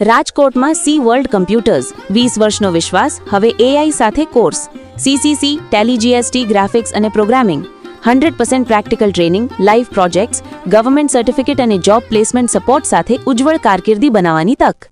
રાજકોટમાં C world computers 20 વર્ષનો વિશ્વાસ હવે એઆઈ સાથે course CCC Tally GST graphics અને programming 100% practical training live projects government certificate અને જોબ પ્લેસમેન્ટ સપોર્ટ સાથે ઉજ્જવળ કારકિર્દી બનાવવાની તક।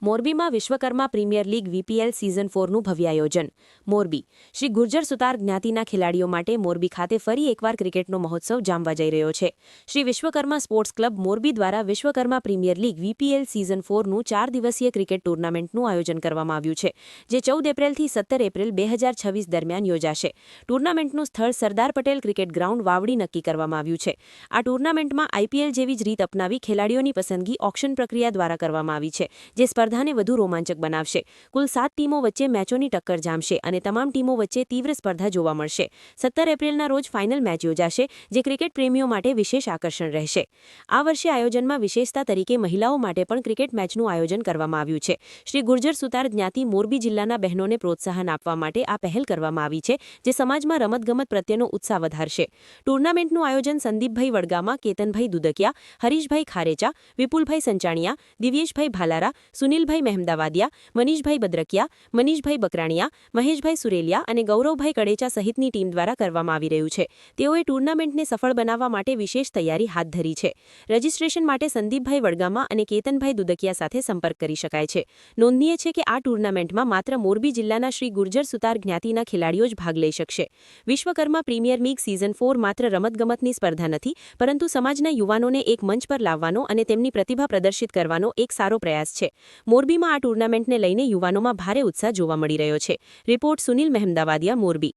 મોરબીમાં Vishwakarma premier league VPL season 4નું ભવ્ય આયોજન। મોરબી શ્રી ગુર્જર સુતાર જ્ઞાતિના ખેલાડીઓ માટે મોરબી ખાતે ફરી એકવાર ક્રિકેટનો મહોત્સવ જામવા જઈ રહ્યો છે। શ્રી વિશ્વકર્મા સ્પોર્ટ્સ ક્લબ મોરબી દ્વારા Vishwakarma premier league VPL season 4નું 4 દિવસીય ક્રિકેટ ટૂર્નામેન્ટનું આયોજન કરવામાં આવ્યું છે, જે 14 એપ્રિલથી 17 એપ્રિલ 2026 દરમિયાન યોજાશે। ટૂર્નામેન્ટનું સ્થળ સરદાર પટેલ ક્રિકેટ ગ્રાઉન્ડ વાવડી નક્કી કરવામાં આવ્યું છે। આ ટૂર્નામેન્ટમાં આઈપીએલ જેવી જ રીત અપનાવી ખેલાડીઓની પસંદગી ઓક્શન પ્રક્રિયા દ્વારા કરવામાં આવી છે, જે સ્પર્ધાને વધુ રોમાંચક બનાવશે। કુલ 7 ટીમો વચ્ચે મેચોની ટક્કર જામશે અને તમામ ટીમો વચ્ચે તીવ્ર સ્પર્ધા જોવા મળશે। 17 એપ્રિલના રોજ ફાઇનલ મેચ યોજાશે, જે ક્રિકેટ પ્રેમીઓ માટે વિશેષ આકર્ષણ રહેશે। આ વર્ષે આયોજનમાં વિશેષતા તરીકે મહિલાઓ માટે પણ ક્રિકેટ મેચનું આયોજન કરવામાં આવ્યું છે। શ્રી ગુર્જર સુતાર જ્ઞાતિ મોરબી જિલ્લાના બહેનોને પ્રોત્સાહન આપવા માટે આ પહેલ કરવામાં આવી છે, જે સમાજમાં રમતગમત પ્રત્યેનો ઉત્સાહ વધારશે। ટૂર્નામેન્ટનું આયોજન સંદીપભાઈ વડગામા, કેતનભાઈ દુદકિયા, હરીશભાઈ ખારેચા, વિપુલભાઈ સંચાણિયા, દિવ્યેશભાઈ ભાલારા, સુનિલભાઈ મહેમદાવાદિયા, મનીષભાઈ બદ્રકિયા, મનીષભાઈ બકરાણિયા, મહેશભાઈ સુરેલિયા અને ગૌરવભાઈ કડેચા સહિતની ટીમ દ્વારા કરવામાં આવી રહ્યું છે। તેઓએ ટૂર્નામેન્ટને સફળ બનાવવા માટે વિશેષ તૈયારી હાથ ધરી છે। રજિસ્ટ્રેશન માટે સંદીપભાઈ વડગામા અને કેતનભાઈ દુદકિયા સાથે સંપર્ક કરી શકાય છે। નોંધનીય છે કે આ ટૂર્નામેન્ટમાં માત્ર મોરબી જિલ્લાના શ્રી ગુર્જર સુતાર જ્ઞાતિના ખેલાડીઓ જ ભાગ લઈ શકશે। વિશ્વકર્મા પ્રીમિયર લીગ સિઝન 4 માત્ર રમતગમતની સ્પર્ધા નથી, પરંતુ સમાજના યુવાનોને એક મંચ પર લાવવાનો અને તેમની પ્રતિભા પ્રદર્શિત કરવાનો એક સારો પ્રયાસ છે। મોરબીમાં આ ટૂર્નામેન્ટને લઈને યુવાનોમાં ભારે ઉત્સાહ જોવા મળી રહ્યો છે। રિપોર્ટ સુનિલ મહેમદાવાદિયા, મોરબી।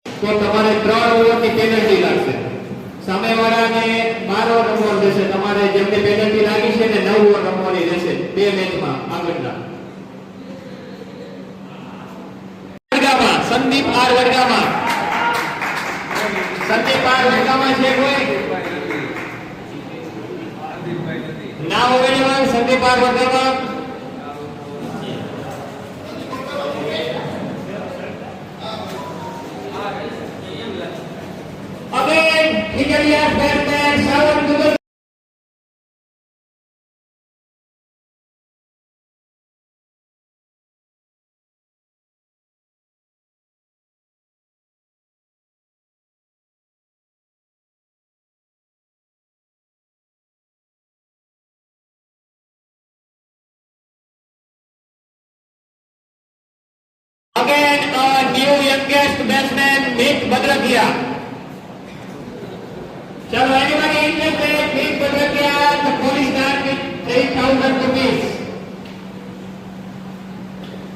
તો તમારે 3 ઓવરની પેનલ્ટી લાગશે, સામેવાળાને 12 ઓવર રમવાનું રહેશે। તમારે જેમને પેનલ્ટી લાગી છે ને 9 ઓવર રમવાની રહેશે 2 મેચમાં આગળના। વડગામા સંદીપ આર વડગામા, સંદીપ આર વડગામા છે કોઈ નામ available? Sandeep R Vadgama again Higaliya batsman Sawan Dugal again a new youngest batsman Meet Badrakia। चलो anybody interested? Meet Badrakia, the police guard with 3,000 rupees।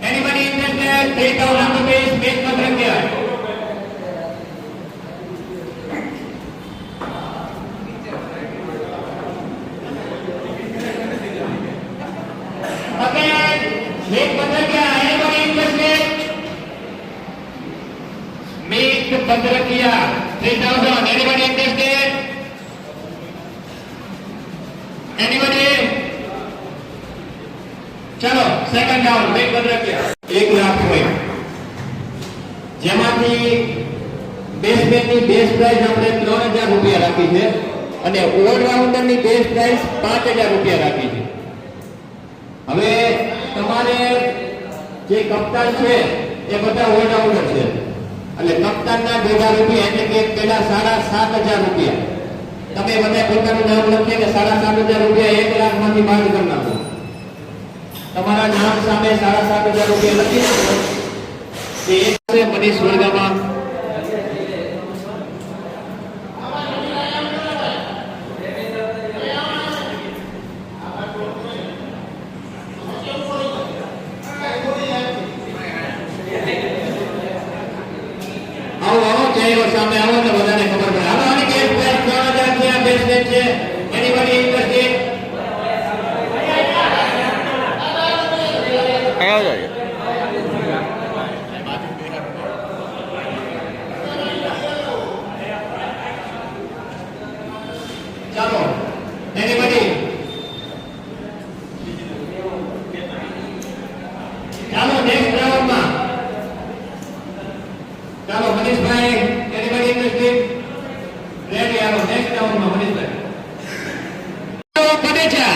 Anybody interested? 3,000 rupees, Meet Badrakia। Again, Meet Badrakia. Anybody interested? Meet Badrakia, 3,000. Anybody interested? Anybody? चलो second round Meet Badrakia 1 lakh point, જેમાંથી બેસમેનની base price આપણે 3000 રૂપિયા રાખી છે અને ઓલરાઉન્ડરની base price 5000 રૂપિયા રાખી છે। હવે તમારે જે કપ્તાન છે એ બધા ઓલરાઉન્ડર છે, એટલે કપ્તાનના 2000 રૂપિયા એટલે કે પેલા 7500 રૂપિયા તમે બધા પોતાનું નામ લખીને 7500 રૂપિયા 1 લાખ માંથી બાદ કરી નાખો। તમારા નામ સામે 7500 રૂપિયા લખી નાખો। એ એક છે મનીષ વડગામા, સામે આવો તો બધાને ખબર પડે। હાલો આની કેસ પ્રાઇસ 3000 છે, આ બેસમેન્ટ છે। Anybody interested? આવો જાય ચાલો એનીબડી ચાલો નેક્સ્ટ રાઉન્ડમાં ચાલો મનીષભાઈ એનીબડી ઇન્ટરેસ્ટેડ? રેડી, હાલો નેક્સ્ટ રાઉન્ડમાં મનીષભાઈ કડેચા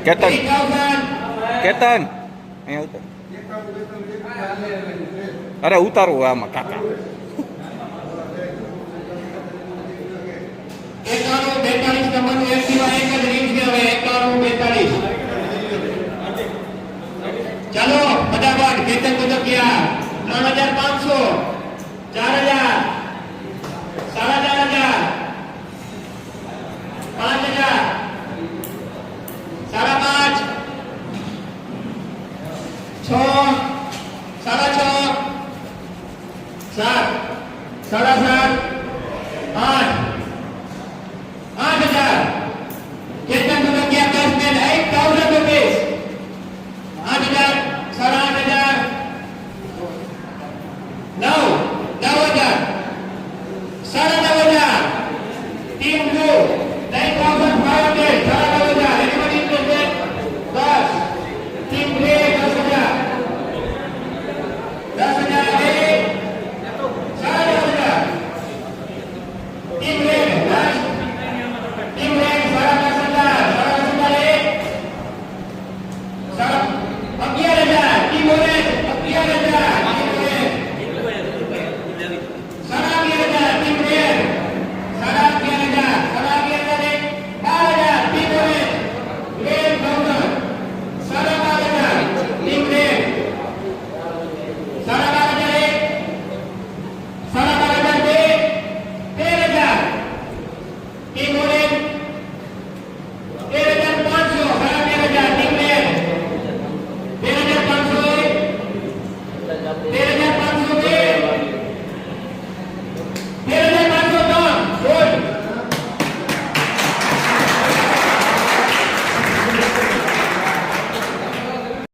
કેતન કેતન અહીંયા ઉતાર અરે ઉતારવું આમાં કાકા 41 નંબરનું એક્ટિવા એક જ રીંગ છે હવે 41 42 ચાલો ફટાફટ કેતન કુદકિયા 3500 4000 4500 5000 5.5 6 6.5 7 7.5